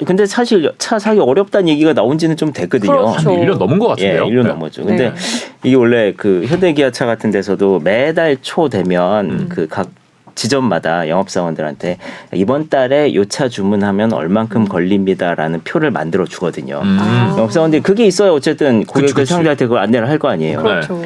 근데 사실 차 사기 어렵다는 얘기가 나온 지는 좀 됐거든요. 그렇죠. 한 1년 넘은 것 같은데요. 예, 1년 넘었죠. 근데 이게 원래 그 현대기아차 같은 데서도 매달 초 되면 그 각 지점마다 영업사원들한테 이번 달에 요 차 주문하면 얼만큼 걸립니다라는 표를 만들어 주거든요. 영업사원들이 그게 있어야 어쨌든 고객들 그치. 상대한테 그걸 안내를 할 거 아니에요. 그렇죠.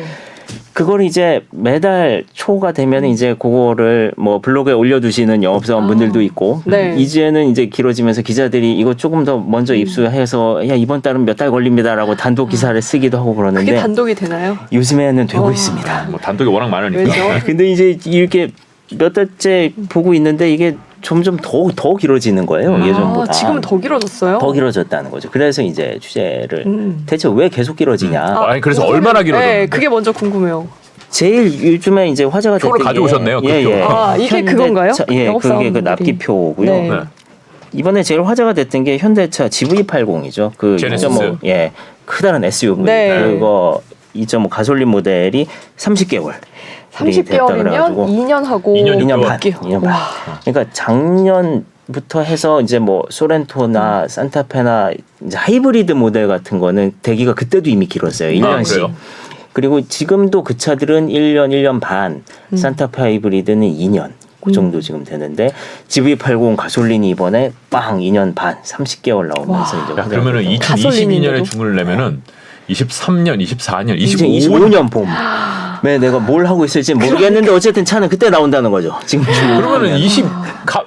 그걸 이제 매달 초가 되면 이제 그거를 뭐 블로그에 올려두시는 영업사원분들도 있고 네. 이제는 이제 길어지면서 기자들이 이거 조금 더 먼저 입수해서 야 이번 달은 몇 달 걸립니다라고 단독 기사를 쓰기도 하고 그게 그러는데 단독이 되나요? 요즘에는 되고 있습니다. 뭐 단독이 워낙 많으니까. 왜죠? 근데 이제 이렇게 몇 달째 보고 있는데 이게 점점 더 길어지는 거예요. 예전보다. 지금은 더 길어졌어요? 더 길어졌다는 거죠. 그래서 이제 취재를 대체 왜 계속 길어지냐. 아니 그래서 얼마나 길어졌는데? 네, 그게 먼저 궁금해요. 제일 요즘에 이제 화제가 됐던 표를 가져오셨네요, 그 표. 이게 그건가요? 예, 그게 그 영업사원분들이. 납기표고요. 네. 네. 이번에 제일 화제가 됐던 게 현대차 GV80이죠. 그 제네시스. 2.5 예, 크다란 SUV. 네. 그거 2.5 가솔린 모델이 30개월. 30개월이면 2년 하고 2년 2년 반. 2년 반. 그러니까 작년부터 해서 이제 뭐 소렌토나 산타페나 이제 하이브리드 모델 같은 거는 대기가 그때도 이미 길었어요. 1년씩. 그래요? 그리고 지금도 그 차들은 1년, 1년 반, 산타페 하이브리드는 2년. 그 정도 지금 되는데 GV80 가솔린이 이번에 빵 2년 반, 30개월 나오면서 이제 야, 그러면은 가솔린인데도? 2022년에 주문을 내면은 23년, 24년, 이제 25년. 25년 봄. 네, 내가 뭘 하고 있을지 모르겠는데 어쨌든 차는 그때 나온다는 거죠. 지금 그러면은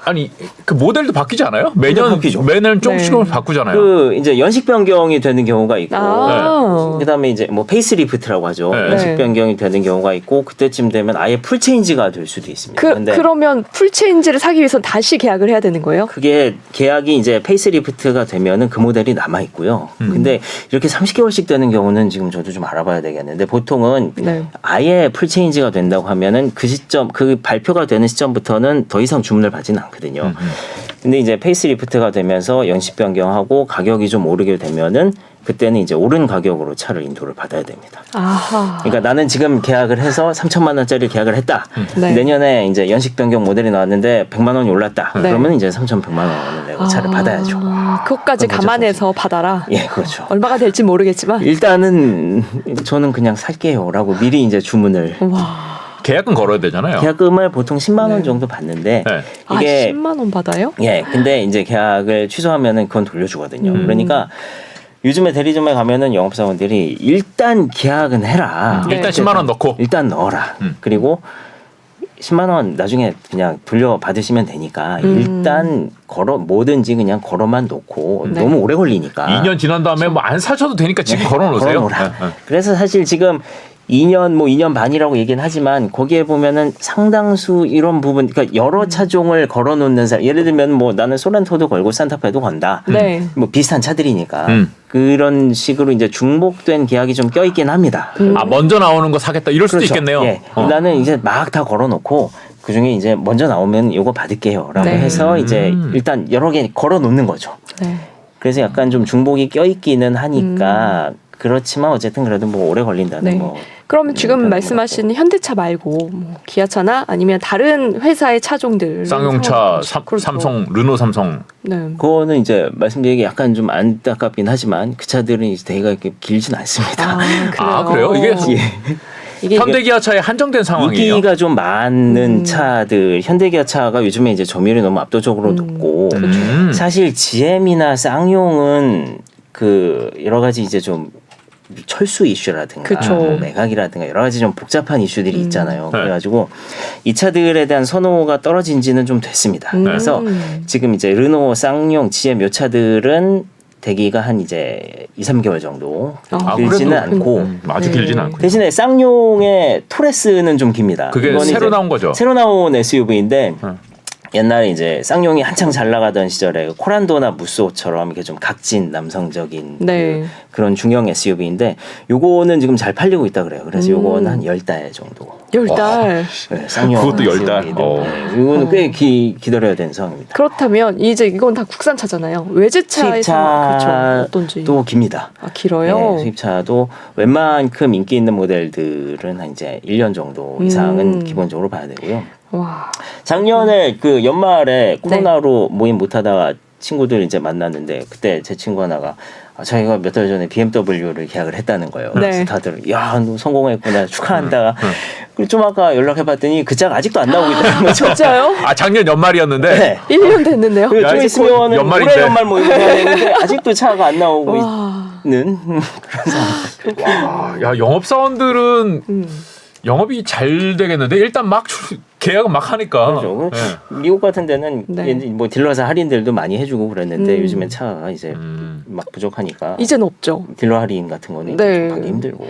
아니 그 모델도 바뀌지 않아요? 매년 바뀌죠. 매년 조금씩 네. 바꾸잖아요. 그 이제 연식 변경이 되는 경우가 있고 아. 그다음에 이제 뭐 페이스리프트라고 하죠. 네. 연식 네. 변경이 되는 경우가 있고 그때쯤 되면 아예 풀 체인지가 될 수도 있습니다. 근데 그러면 풀체인지를 사기 위해서는 다시 계약을 해야 되는 거예요? 그게 계약이 이제 페이스리프트가 되면은 그 모델이 남아 있고요. 근데 이렇게 30개월씩 되는 경우는 지금 저도 좀 알아봐야 되겠는데 보통은 네. 아예 풀 체인지가 된다고 하면은 그 시점 그 발표가 되는 시점부터는 더 이상 주문을 받지는 않거든요. 근데 이제 페이스리프트가 되면서 연식 변경하고 가격이 좀 오르게 되면은 그때는 이제 오른 가격으로 차를 인도를 받아야 됩니다. 아하. 그러니까 나는 지금 계약을 해서 3천만 원짜리 계약을 했다. 네. 내년에 이제 연식 변경 모델이 나왔는데 100만 원이 올랐다. 네. 그러면 이제 3,100만 원을 내고 차를 받아야죠. 그것까지 그건 어쩔 수 감안해서 받아라. 예, 그렇죠. 얼마가 될지 모르겠지만. 일단은 저는 그냥 살게요라고 미리 이제 주문을 와. 계약은 걸어야 되잖아요. 계약금을 보통 10만 원 정도 받는데 네. 이게 10만 원 받아요? 예, 근데 이제 계약을 취소하면은 그건 돌려주거든요. 그러니까 요즘에 대리점에 가면은 영업사원들이 일단 계약은 해라. 일단 10만 원 넣고. 일단 넣어라. 그리고 10만 원 나중에 그냥 돌려 받으시면 되니까 일단 뭐든지 그냥 걸어만 놓고 네. 너무 오래 걸리니까 2년 지난 다음에 뭐 안 사셔도 되니까 지금 걸어놓으세요. 걸어놓으라. 네, 네. 그래서 사실 지금 2년 뭐 2년 반이라고 얘기는 하지만 거기에 보면은 상당수 이런 부분 그러니까 여러 차종을 걸어 놓는 사람 예를 들면 뭐 나는 소렌토도 걸고 산타페도 건다. 네. 뭐 비슷한 차들이니까 그런 식으로 이제 중복된 계약이 좀 껴있긴 합니다. 아 먼저 나오는 거 사겠다 이럴 수도 그렇죠. 있겠네요. 예. 나는 이제 막 다 걸어놓고 그 중에 이제 먼저 나오면 요거 받을게요라고 네. 해서 이제 일단 여러 개 걸어놓는 거죠. 네. 그래서 약간 좀 중복이 껴있기는 하니까 그렇지만 어쨌든 그래도 뭐 오래 걸린다는 네. 뭐. 그러면 지금 그런 말씀하신 현대차 말고 뭐 기아차나 아니면 다른 회사의 차종들 쌍용차, 그렇죠. 삼성, 르노 삼성. 네. 그거는 이제 말씀드리기 약간 좀 안타깝긴 하지만 그 차들은 이제 대기가 이렇게 길진 않습니다. 아 그래요? 이게 이게 현대기아차에 한정된 상황이에요. 인기가 좀 많은 차들 현대기아차가 요즘에 이제 점유율이 너무 압도적으로 높고 사실 GM이나 쌍용은 그 여러 가지 이제 좀 철수 이슈라든가 그쵸. 뭐 매각이라든가 여러 가지 좀 복잡한 이슈들이 있잖아요. 네. 그래가지고 이 차들에 대한 선호가 떨어진 지는 좀 됐습니다. 그래서 지금 이제 르노, 쌍용, GM 요 차들은 대기가 한 이제 2, 3개월 정도 길지는 그래도 않고 아주 길지는 않고. 대신에 쌍용의 토레스는 좀 깁니다. 그게 이건 새로 이제 나온 거죠? 새로 나온 SUV인데 옛날에 이제 쌍용이 한창 잘 나가던 시절에 코란도나 무쏘처럼 이렇게 좀 각진 남성적인 네. 그런 중형 SUV인데 요거는 지금 잘 팔리고 있다 그래요. 그래서 요거는 한 10달 정도. 10달. 네, 쌍용 그것도 10달? SUV 들. 네, 이거는 꽤 기다려야 되는 상황입니다. 그렇다면 이제 이건 다 국산차잖아요. 외제차에서 그렇죠. 어떤지. 수입차도 깁니다. 아, 길어요? 네, 수입차도 웬만큼 인기 있는 모델들은 한 이제 1년 정도 이상은 기본적으로 봐야 되고요. 와. 작년에 그 연말에 코로나로 모임 못하다가 친구들 이제 만났는데 그때 제 친구 하나가 자기가 몇 달 전에 BMW를 계약을 했다는 거예요. 네. 그래서 다들 야, 너 성공했구나 축하한다. 그리고 좀 아까 연락해봤더니 그 차가 아직도 안 나오고 있다는 거죠. 진짜요? 아 작년 연말이었는데. 네. 1년 됐는데요. 그리고 야, 좀 이제 있으면은 연말인데. 올해 연말 뭐 이렇게 해야 되는데 아직도 차가 안 나오고 와. 있는 그런 상황. 와, 야 영업사원들은 영업이 잘 되겠는데 일단 막 계약은 막 하니까. 그렇죠. 네. 미국 같은 데는 네. 뭐 딜러사 할인들도 많이 해주고 그랬는데 요즘엔 차가 이제 막 부족하니까 이제는 없죠. 딜러 할인 같은 거는 네. 좀 하기 힘들고.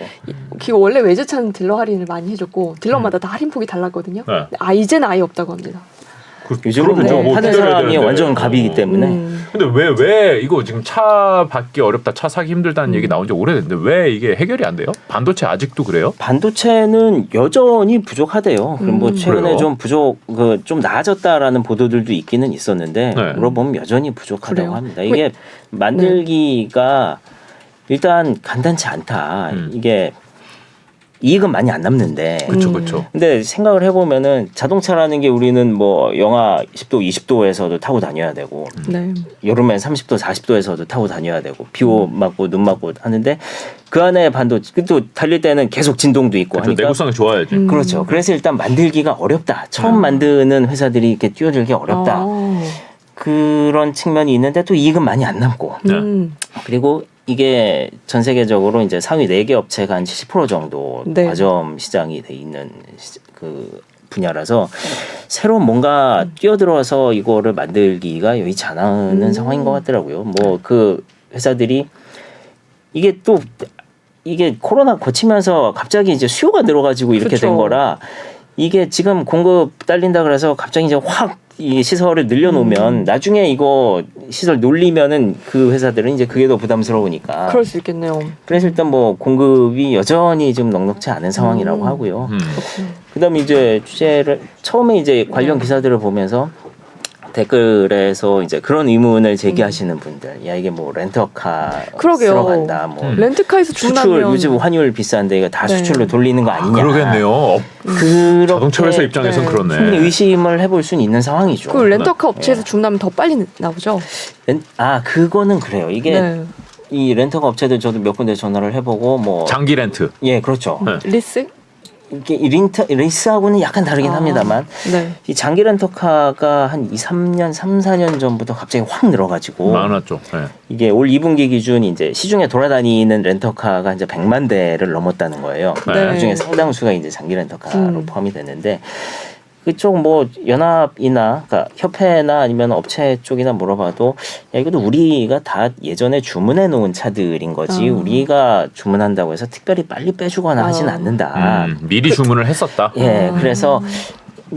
원래 외제차는 딜러 할인을 많이 해줬고 딜러마다 다 할인폭이 달랐거든요. 네. 이제는 아예 없다고 합니다. 요즘은 그러겠죠. 뭐 뭐 하는 기다려야 사람이 되는데. 완전 갑이기 때문에 근데 왜 이거 지금 차 받기 어렵다, 차 사기 힘들다는 얘기 나온 지 오래됐는데 왜 이게 해결이 안 돼요? 반도체 아직도 그래요? 반도체는 여전히 부족하대요. 그럼 뭐 최근에 그래요? 좀 좀 나아졌다라는 보도들도 있기는 있었는데 네. 물어보면 여전히 부족하다고 그래요? 합니다. 이게 만들기가 일단 간단치 않다. 이게 이익은 많이 안 남는데. 그렇죠. 근데 생각을 해보면은 자동차라는 게 우리는 뭐 영하 10도, 20도에서도 타고 다녀야 되고 네. 여름엔 30도, 40도에서도 타고 다녀야 되고 비 맞고 눈 맞고 하는데 그 안에 반도체 또 달릴 때는 계속 진동도 있고 그렇죠. 하니까 내구성이 좋아야지. 그렇죠. 그래서 일단 만들기가 어렵다. 처음 만드는 회사들이 이렇게 뛰어들기 어렵다. 그런 측면이 있는데 또 이익은 많이 안 남고 그리고 이게 전 세계적으로 이제 상위 4개 업체가 한 70% 정도 네. 과점 시장이 돼 있는 그 분야라서 새로 뭔가 뛰어들어서 이거를 만들기가 여의치 않은 상황인 것 같더라고요. 뭐 그 회사들이 이게 또 이게 코로나 거치면서 갑자기 이제 수요가 늘어가지고 이렇게 그쵸. 된 거라 이게 지금 공급 딸린다 그래서 갑자기 이제 확 이 시설을 늘려놓으면 나중에 이거 시설 놀리면은 그 회사들은 이제 그게 더 부담스러우니까. 그럴 수 있겠네요. 그래서 일단 뭐 공급이 여전히 좀 넉넉지 않은 상황이라고 하고요. 그다음에 이제 취재를 처음에 이제 관련 기사들을 보면서 댓글에서 이제 그런 의문을 제기하시는 분들, 야 이게 뭐 렌터카 그러게요. 쓰러 간다, 뭐 렌트카에서 수출 주문하면 요즘 환율 비싼데 이거 다 네. 수출로 돌리는 거 아니냐? 그러겠네요. 그렇게 자동차 회사 입장에선 네. 그렇네. 충분히 의심을 해볼 수는 있는 상황이죠. 그 렌터카 업체에서 주문하면 더 빨리 나오죠. 그거는 그래요. 이게 네. 이 렌터카 업체들 저도 몇 군데 전화를 해보고 뭐 장기 렌트. 예, 그렇죠. 네. 리스? 이게 이 리스하고는 약간 다르긴 합니다만 네. 이 장기 렌터카가 한 3, 4년 전부터 갑자기 확 늘어가지고 많았죠. 네. 이게 올 2분기 기준 이제 시중에 돌아다니는 렌터카가 이제 100만 대를 넘었다는 거예요. 네. 그중에 상당수가 이제 장기 렌터카로 포함이 되는데 그쪽 뭐 연합이나 그러니까 협회나 아니면 업체 쪽이나 물어봐도 야 이것도 우리가 다 예전에 주문해 놓은 차들인 거지 우리가 주문한다고 해서 특별히 빨리 빼주거나 하진 않는다. 미리 주문을 했었다. 예, 그래서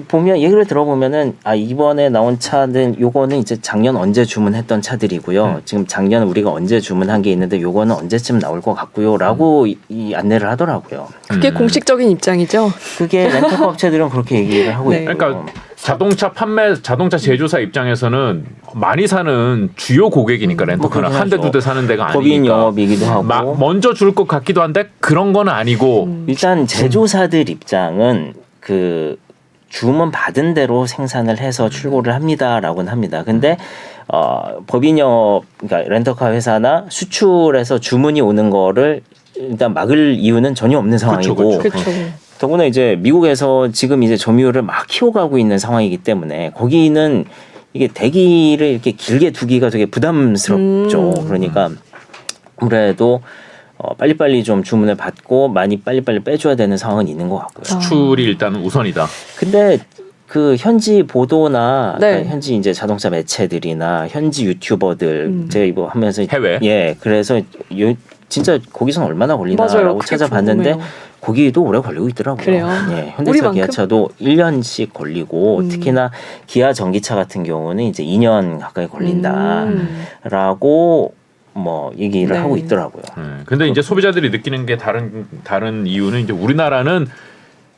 보면 얘기를 들어보면은 이번에 나온 차는 요거는 이제 작년 언제 주문했던 차들이고요. 지금 작년 우리가 언제 주문한 게 있는데 요거는 언제쯤 나올 것 같고요라고 이 안내를 하더라고요. 그게 공식적인 입장이죠. 그게 렌터카 업체들은 그렇게 얘기를 하고 네. 있고. 그러니까 자동차 제조사 입장에서는 많이 사는 주요 고객이니까 렌터카는 그러긴 한 대 하죠. 두 대 사는 데가 아니니까. 법인 영업이기도 하고. 막 먼저 줄 것 같기도 한데 그런 건 아니고. 일단 제조사들 입장은 그 주문 받은 대로 생산을 해서 출고를 합니다라고는 합니다. 근데 법인 영업 그러니까 렌터카 회사나 수출해서 주문이 오는 거를 일단 막을 이유는 전혀 없는 상황이고 그렇죠. 그렇죠. 더구나 이제 미국에서 지금 이제 점유율을 막 키워가고 있는 상황이기 때문에 거기는 이게 대기를 이렇게 길게 두기가 되게 부담스럽죠. 그러니까 아무래도 빨리빨리 좀 주문을 받고 많이 빨리빨리 빼줘야 되는 상황은 있는 것 같고요. 수출이 일단 우선이다. 근데 그 현지 보도나 네. 그러니까 현지 이제 자동차 매체들이나 현지 유튜버들 제가 이거 하면서 해외? 예 그래서 진짜 거기선 얼마나 맞아요. 걸리나라고 그게 찾아봤는데 궁금해요. 거기도 오래 걸리고 있더라고요. 그래요? 예, 현대차 우리만큼? 기아차도 1년씩 걸리고 특히나 기아 전기차 같은 경우는 이제 2년 가까이 걸린다라고 뭐 얘기를 네. 하고 있더라고요. 근데 이제 소비자들이 느끼는 게 다른 이유는 이제 우리나라는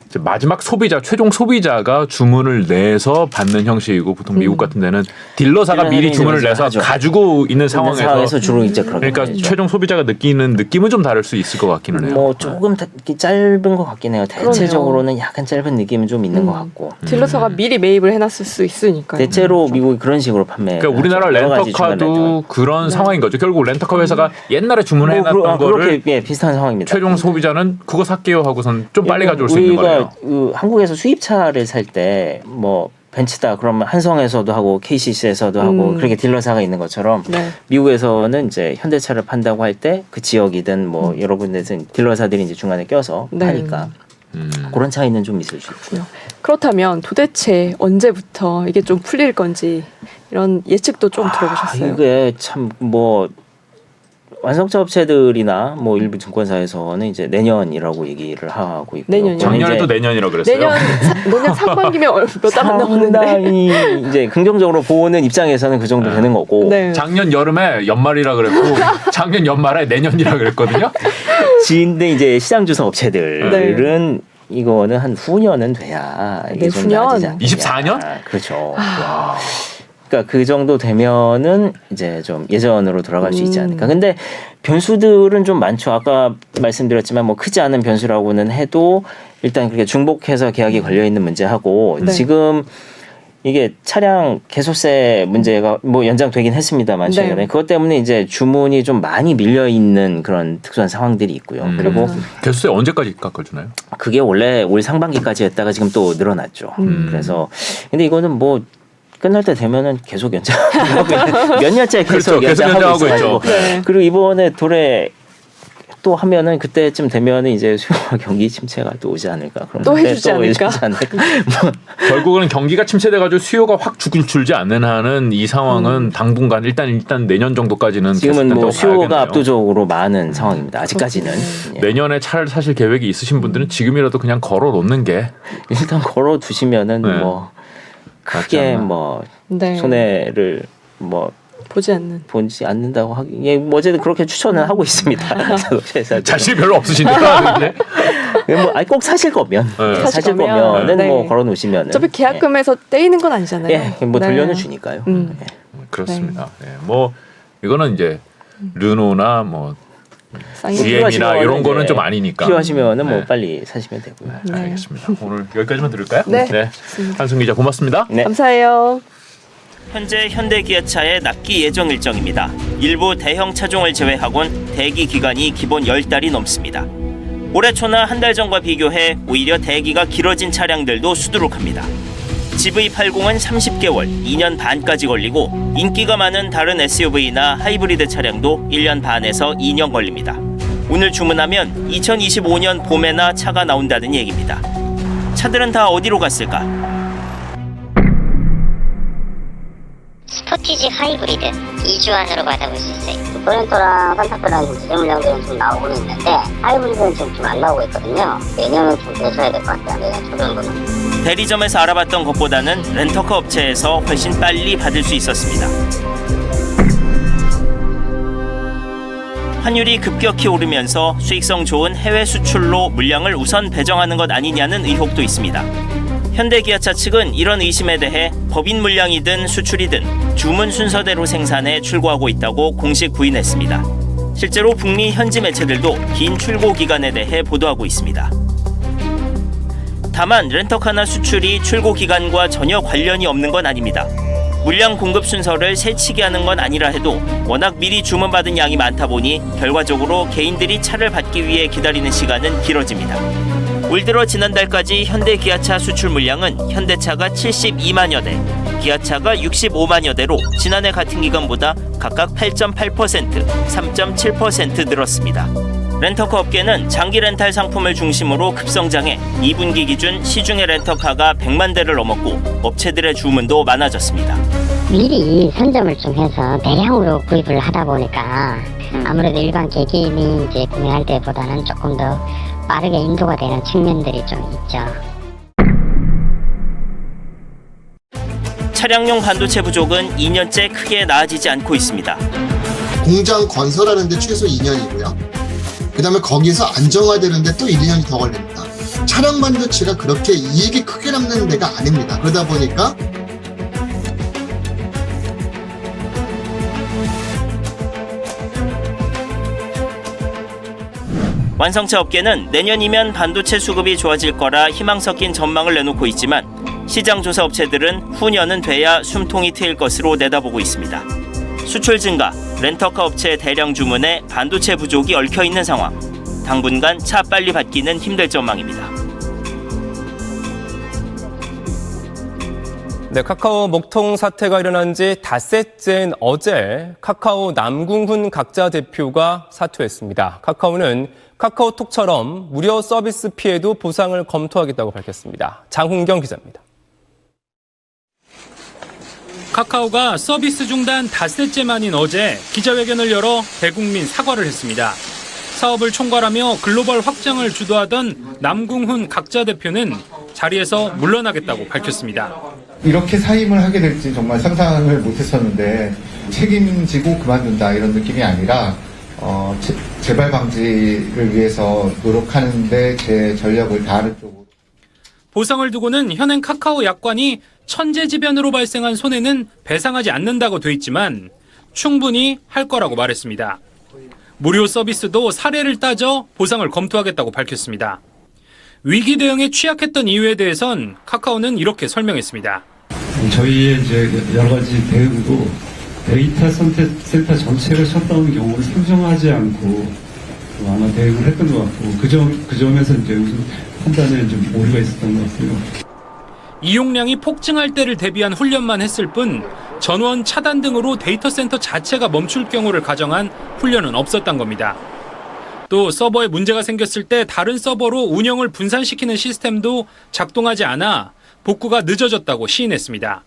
이제 마지막 소비자, 최종 소비자가 주문을 내서 받는 형식이고 보통 미국 같은 데는 딜러사가 미리 주문을 내서 하죠. 가지고 있는 상황에서 주로 이제 그렇게 그러니까 되죠. 최종 소비자가 느끼는 느낌은 좀 다를 수 있을 것 같기는 해요. 뭐 조금 짧은 것 같긴 해요. 대체적으로는 약간 짧은 느낌은 좀 있는 것 같고. 딜러사가 미리 매입을 해놨을 수 있으니까요. 대체로 미국이 그런 식으로 판매. 그러니까 우리나라 렌터카도 그런 상황인 거죠. 결국 렌터카 회사가 옛날에 주문해놨던 거를 그렇게 비슷한 상황입니다. 최종 소비자는 그거 살게요 하고선 좀 빨리 가져올 수 있는 거예요. 한국에서 수입차를 살 때 뭐 벤츠다 그러면 한성에서도 하고 KCC에서도 하고 그렇게 딜러사가 있는 것처럼 네. 미국에서는 이제 현대차를 판다고 할 때 그 지역이든 뭐 여러 군데서 딜러사들이 이제 중간에 껴서 네. 하니까 그런 차이는 좀 있을 수 있고요. 그렇다면 도대체 언제부터 이게 좀 풀릴 건지 이런 예측도 좀 들어보셨어요? 이게 참 뭐 완성차 업체들이나 뭐 일부 증권사에서는 이제 내년이라고 얘기를 하고 있고요. 내년이요? 작년에도 내년이라고 그랬어요. 내년 상반기면 몇 달 안 남았는데. 상당히 이제 긍정적으로 보는 입장에서는 그 정도 되는 거고. 네. 작년 여름에 연말이라 그랬고 작년 연말에 내년이라 그랬거든요. 근데 이제 시장 조사 업체들은 이거는 한 후년은 돼야 이게 좀 후년? 나아지지 않느냐. 24년? 그렇죠. 그러니까 그 정도 되면은 이제 좀 예전으로 돌아갈 수 있지 않을까. 근데 변수들은 좀 많죠. 아까 말씀드렸지만 뭐 크지 않은 변수라고는 해도 일단 그렇게 중복해서 계약이 걸려 있는 문제하고 네. 지금 이게 차량 개소세 문제가 뭐 연장되긴 했습니다만 최근에 네. 그것 때문에 이제 주문이 좀 많이 밀려 있는 그런 특수한 상황들이 있고요. 그리고 개수세 언제까지 깎아주나요? 그게 원래 올 상반기까지 했다가 지금 또 늘어났죠. 그래서 근데 이거는 뭐 끝날 때 되면은 계속 연장 몇 년째 계속 그렇죠. 계속 연장하고 연장하고 있어요. 있죠. 네. 그리고 이번에 도래 또 하면은 그때쯤 되면은 이제 수요와 경기 침체가 또 오지 않을까. 그럼 또 그때 해주지 않을까? 뭐 결국은 경기가 침체돼가지고 수요가 확 줄지 않는 한은 이 상황은 당분간 일단 내년 정도까지는 지금은 뭐 계속된다고 수요가 봐야겠네요. 압도적으로 많은 상황입니다. 아직까지는. 예. 내년에 차를 사실 계획이 있으신 분들은 지금이라도 그냥 걸어 놓는 게 일단 걸어 두시면은 네. 뭐 맞지 크게 않나. 뭐 네. 손해를 뭐 보지 않는. 보지 않는다고 하기 예, 뭐 어쨌든 그렇게 추천을 하고 있습니다. 자동차회사들. 자신이 별로 없으신데요. 근데 뭐 아니 꼭 사실 거면 네. 사실 거면, 거면은 네. 뭐 걸어 놓으시면은 어차피 계약금에서 떼이는 건 아니잖아요. 예, 뭐 네. 돌려는 주니까요. 예. 그렇습니다. 예, 뭐 이거는 이제 르노나 뭐 쌍이- GM이나 필요하시면은 이런 거는 이제 좀 아니니까 필요하시면은 뭐 네. 빨리 사시면 되고요. 네. 알겠습니다. 오늘 여기까지만 들을까요? 네. 좋습니다. 한승 기자 고맙습니다. 네. 감사해요. 현재 현대기아차의 납기 예정 일정입니다. 일부 대형 차종을 제외하곤 대기 기간이 기본 10달이 넘습니다. 올해 초나 한 달 전과 비교해 오히려 대기가 길어진 차량들도 수두룩합니다. GV80은 30개월, 2년 반까지 걸리고 인기가 많은 다른 SUV나 하이브리드 차량도 1년 반에서 2년 걸립니다. 오늘 주문하면 2025년 봄에나 차가 나온다는 얘기입니다. 차들은 다 어디로 갔을까? 스포티지 하이브리드 2주 안으로 받아볼 수 있어요. 토렌토랑 산타페랑 지정 물량들은 좀 나오고 있는데 하이브리드는 지금 좀 안 나오고 있거든요. 내년은 좀 내셔야 될 것 같아요. 내년 초 정도는. 대리점에서 알아봤던 것보다는 렌터카 업체에서 훨씬 빨리 받을 수 있었습니다. 환율이 급격히 오르면서 수익성 좋은 해외 수출로 물량을 우선 배정하는 것 아니냐는 의혹도 있습니다. 현대기아차 측은 이런 의심에 대해 법인 물량이든 수출이든 주문 순서대로 생산해 출고하고 있다고 공식 부인했습니다. 실제로 북미 현지 매체들도 긴 출고 기간에 대해 보도하고 있습니다. 다만 렌터카나 수출이 출고 기간과 전혀 관련이 없는 건 아닙니다. 물량 공급 순서를 새치기 하는 건 아니라 해도 워낙 미리 주문받은 양이 많다 보니 결과적으로 개인들이 차를 받기 위해 기다리는 시간은 길어집니다. 올 들어 지난달까지 현대 기아차 수출 물량은 현대차가 72만여 대, 기아차가 65만여 대로 지난해 같은 기간보다 각각 8.8%, 3.7% 늘었습니다. 렌터카 업계는 장기 렌탈 상품을 중심으로 급성장해 2분기 기준 시중의 렌터카가 100만 대를 넘었고 업체들의 주문도 많아졌습니다. 미리 선점을 좀 해서 대량으로 구입을 하다 보니까 아무래도 일반 개개인이 이제 구매할 때보다는 조금 더 빠르게 인도가 되는 측면들이 좀 있죠. 차량용 반도체 부족은 2년째 크게 나아지지 않고 있습니다. 공장 건설하는데 최소 2년이고요. 그 다음에 거기서 안정화되는데 또 1년이 더 걸립니다. 차량 반도체가 그렇게 이익이 크게 남는 데가 아닙니다. 그러다 보니까 완성차 업계는 내년이면 반도체 수급이 좋아질 거라 희망 섞인 전망을 내놓고 있지만 시장 조사 업체들은 후년은 돼야 숨통이 트일 것으로 내다보고 있습니다. 수출 증가, 렌터카 업체의 대량 주문에 반도체 부족이 얽혀 있는 상황. 당분간 차 빨리 받기는 힘들 전망입니다. 네, 카카오 목통 사태가 일어난 지 닷새째인 어제 카카오 남궁훈 각자 대표가 사퇴했습니다. 카카오는 카카오톡처럼 무료 서비스 피해도 보상을 검토하겠다고 밝혔습니다. 장훈경 기자입니다. 카카오가 서비스 중단 닷새째 만인 어제 기자회견을 열어 대국민 사과를 했습니다. 사업을 총괄하며 글로벌 확장을 주도하던 남궁훈 각자 대표는 자리에서 물러나겠다고 밝혔습니다. 이렇게 사임을 하게 될지 정말 상상을 못했었는데 책임지고 그만둔다 이런 느낌이 아니라 재발 방지를 위해서 노력하는데 제 전력을 다하는 쪽으로. 보상을 두고는 현행 카카오 약관이 천재지변으로 발생한 손해는 배상하지 않는다고 돼 있지만 충분히 할 거라고 말했습니다. 무료 서비스도 사례를 따져 보상을 검토하겠다고 밝혔습니다. 위기 대응에 취약했던 이유에 대해선 카카오는 이렇게 설명했습니다. 저희의 이제 여러 가지 대응도 데이터 센터 전체를 셧다운 경우를 상정하지 않고 아마 대응을 했던 것 같고 그 점에서 이제 우선 판단에 좀 오류가 있었던 것 같고요. 이용량이 폭증할 때를 대비한 훈련만 했을 뿐 전원 차단 등으로 데이터 센터 자체가 멈출 경우를 가정한 훈련은 없었던 겁니다. 또 서버에 문제가 생겼을 때 다른 서버로 운영을 분산시키는 시스템도 작동하지 않아 복구가 늦어졌다고 시인했습니다.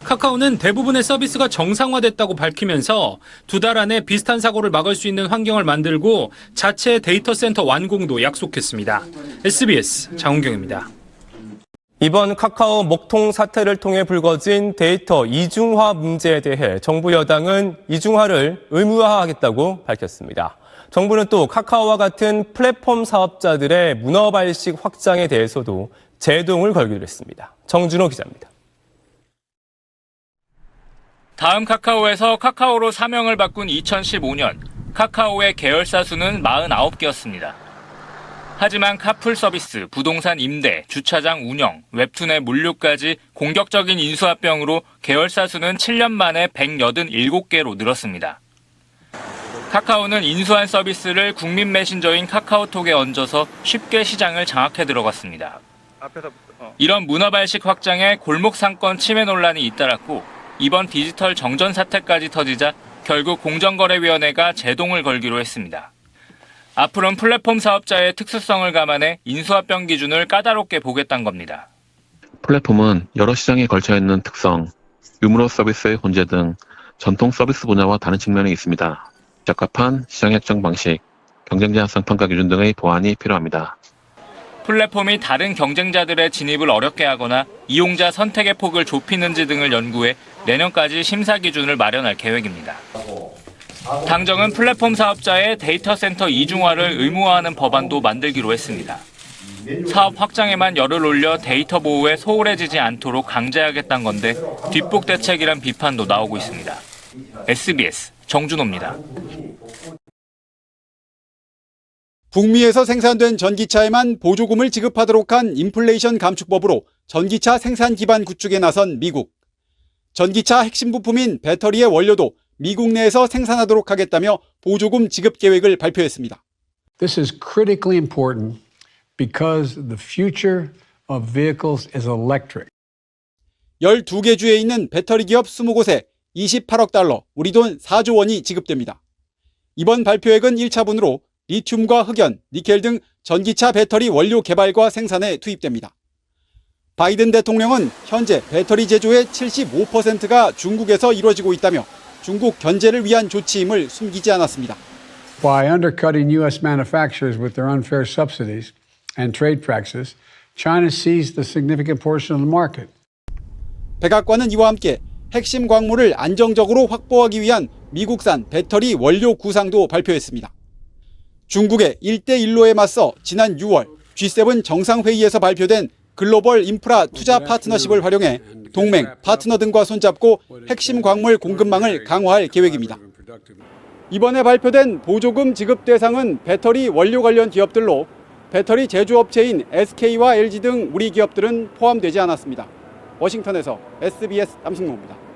카카오는 대부분의 서비스가 정상화됐다고 밝히면서 2달 안에 비슷한 사고를 막을 수 있는 환경을 만들고 자체 데이터 센터 완공도 약속했습니다. SBS 장훈경입니다. 이번 카카오 목통 사태를 통해 불거진 데이터 이중화 문제에 대해 정부 여당은 이중화를 의무화하겠다고 밝혔습니다. 정부는 또 카카오와 같은 플랫폼 사업자들의 문어발식 확장에 대해서도 제동을 걸기로 했습니다. 정준호 기자입니다. 다음 카카오에서 카카오로 사명을 바꾼 2015년 카카오의 계열사 수는 49개였습니다. 하지만 카풀 서비스, 부동산 임대, 주차장 운영, 웹툰의 물류까지 공격적인 인수합병으로 계열사 수는 7년 만에 187개로 늘었습니다. 카카오는 인수한 서비스를 국민 메신저인 카카오톡에 얹어서 쉽게 시장을 장악해 들어갔습니다. 이런 문화발식 확장에 골목 상권 침해 논란이 잇따랐고 이번 디지털 정전 사태까지 터지자 결국 공정거래위원회가 제동을 걸기로 했습니다. 앞으로는 플랫폼 사업자의 특수성을 감안해 인수합병 기준을 까다롭게 보겠다는 겁니다. 플랫폼은 여러 시장에 걸쳐있는 특성, 유무러 서비스의 존재 등 전통 서비스 분야와 다른 측면이 있습니다. 적합한 시장 협정 방식, 경쟁 제한성 평가 기준 등의 보완이 필요합니다. 플랫폼이 다른 경쟁자들의 진입을 어렵게 하거나 이용자 선택의 폭을 좁히는지 등을 연구해 내년까지 심사 기준을 마련할 계획입니다. 당정은 플랫폼 사업자의 데이터 센터 이중화를 의무화하는 법안도 만들기로 했습니다. 사업 확장에만 열을 올려 데이터 보호에 소홀해지지 않도록 강제하겠다는 건데 뒷북 대책이란 비판도 나오고 있습니다. SBS 정준호입니다. 북미에서 생산된 전기차에만 보조금을 지급하도록 한 인플레이션 감축법으로 전기차 생산 기반 구축에 나선 미국. 전기차 핵심 부품인 배터리의 원료도 미국 내에서 생산하도록 하겠다며 보조금 지급 계획을 발표했습니다. This is critically important because the future of vehicles is electric. 12개 주에 있는 배터리 기업 20곳에 28억 달러, 우리 돈 4조 원이 지급됩니다. 이번 발표액은 1차분으로 리튬과 흑연, 니켈 등 전기차 배터리 원료 개발과 생산에 투입됩니다. 바이든 대통령은 현재 배터리 제조의 75%가 중국에서 이루어지고 있다며 중국 견제를 위한 조치임을 숨기지 않았습니다. By undercutting U.S. manufacturers with their unfair subsidies and trade practices, China seized a significant portion of the market. 백악관은 이와 함께 핵심 광물을 안정적으로 확보하기 위한 미국산 배터리 원료 구상도 발표했습니다. 중국의 1대1로에 맞서 지난 6월 G7 정상회의에서 발표된 글로벌 인프라 투자 파트너십을 활용해 동맹, 파트너 등과 손잡고 핵심 광물 공급망을 강화할 계획입니다. 이번에 발표된 보조금 지급 대상은 배터리 원료 관련 기업들로 배터리 제조업체인 SK와 LG 등 우리 기업들은 포함되지 않았습니다. 워싱턴에서 SBS 남승모입니다.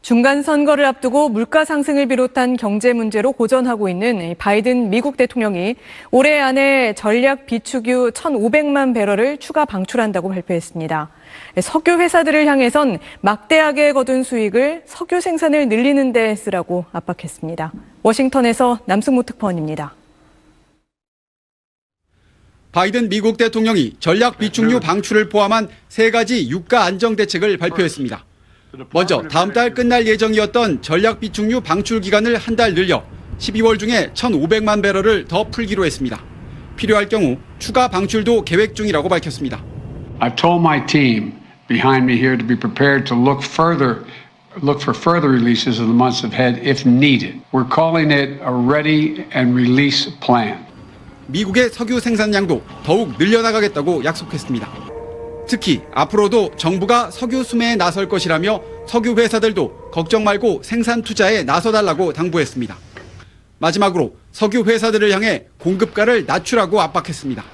중간 선거를 앞두고 물가 상승을 비롯한 경제 문제로 고전하고 있는 바이든 미국 대통령이 올해 안에 전략 비축유 1,500만 배럴을 추가 방출한다고 발표했습니다. 석유 회사들을 향해선 막대하게 거둔 수익을 석유 생산을 늘리는 데 쓰라고 압박했습니다. 워싱턴에서 남승모 특파원입니다. 바이든 미국 대통령이 전략 비축유 방출을 포함한 3가지 유가 안정 대책을 발표했습니다. 먼저 다음 달 끝날 예정이었던 전략 비축유 방출 기간을 한 달 늘려 12월 중에 1,500만 배럴을 더 풀기로 했습니다. 필요할 경우 추가 방출도 계획 중이라고 밝혔습니다. I've told my team behind me here to be prepared to look for further releases in the months ahead if needed. We're calling it a ready and release plan. 미국의 석유 생산량도 더욱 늘려나가겠다고 약속했습니다. 특히 앞으로도 정부가 석유 수매에 나설 것이라며 석유 회사들도 걱정 말고 생산 투자에 나서달라고 당부했습니다. 마지막으로 석유 회사들을 향해 공급가를 낮추라고 압박했습니다.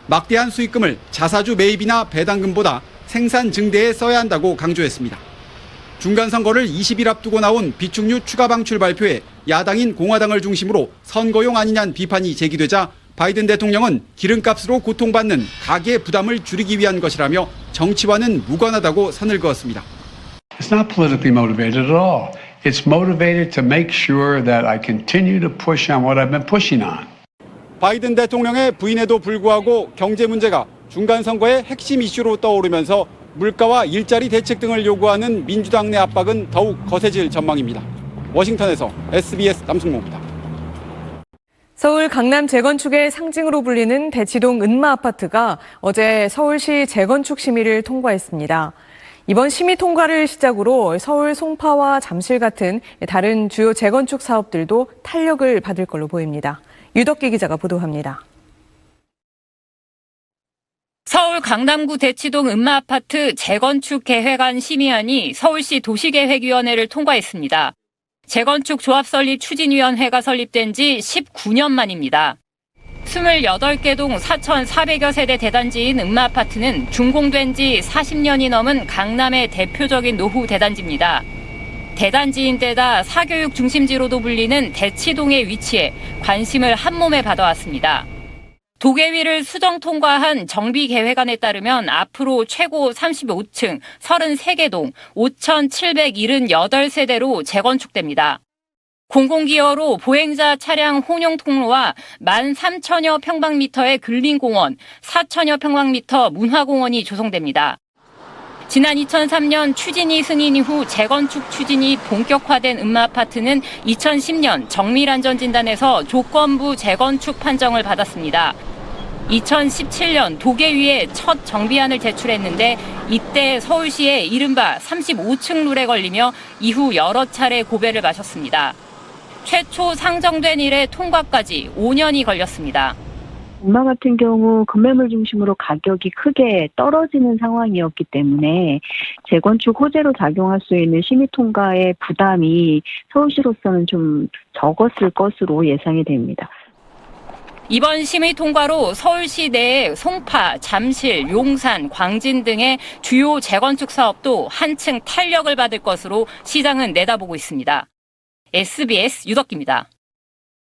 막대한 수익금을 자사주 매입이나 배당금보다 생산 증대에 써야 한다고 강조했습니다. 중간 선거를 20일 앞두고 나온 비축유 추가 방출 발표에 야당인 공화당을 중심으로 선거용 아니냐는 비판이 제기되자 바이든 대통령은 기름값으로 고통받는 가계 부담을 줄이기 위한 것이라며 정치와는 무관하다고 선을 그었습니다. It's not politically motivated at all. It's motivated to make sure that I continue to push on what I've been pushing on. 바이든 대통령의 부인에도 불구하고 경제 문제가 중간 선거의 핵심 이슈로 떠오르면서 물가와 일자리 대책 등을 요구하는 민주당 내 압박은 더욱 거세질 전망입니다. 워싱턴에서 SBS 남승모입니다. 서울 강남 재건축의 상징으로 불리는 대치동 은마 아파트가 어제 서울시 재건축 심의를 통과했습니다. 이번 심의 통과를 시작으로 서울 송파와 잠실 같은 다른 주요 재건축 사업들도 탄력을 받을 걸로 보입니다. 유덕기 기자가 보도합니다. 서울 강남구 대치동 은마 아파트 재건축 계획안 심의안이 서울시 도시계획위원회를 통과했습니다. 재건축 조합 설립 추진위원회가 설립된 지 19년 만입니다. 28개 동 4,400여 세대 대단지인 은마 아파트는 준공된 지 40년이 넘은 강남의 대표적인 노후 대단지입니다. 대단지인데다 사교육 중심지로도 불리는 대치동에 위치해 관심을 한몸에 받아왔습니다. 도계위를 수정 통과한 정비계획안에 따르면 앞으로 최고 35층 33개 동 5,778세대로 재건축됩니다. 공공기여로 보행자 차량 혼용 통로와 13,000여 평방미터의 근린공원, 4,000여 평방미터 문화공원이 조성됩니다. 지난 2003년 추진위 승인 이후 재건축 추진이 본격화된 은마 아파트는 2010년 정밀안전진단에서 조건부 재건축 판정을 받았습니다. 2017년 도계위에 첫 정비안을 제출했는데 이때 서울시의 이른바 35층 룰에 걸리며 이후 여러 차례 고배를 마셨습니다. 최초 상정된 이래 통과까지 5년이 걸렸습니다. 은마 같은 경우 급매물 중심으로 가격이 크게 떨어지는 상황이었기 때문에 재건축 호재로 작용할 수 있는 심의 통과의 부담이 서울시로서는 좀 적었을 것으로 예상이 됩니다. 이번 심의 통과로 서울시 내에 송파, 잠실, 용산, 광진 등의 주요 재건축 사업도 한층 탄력을 받을 것으로 시장은 내다보고 있습니다. SBS 유덕기입니다.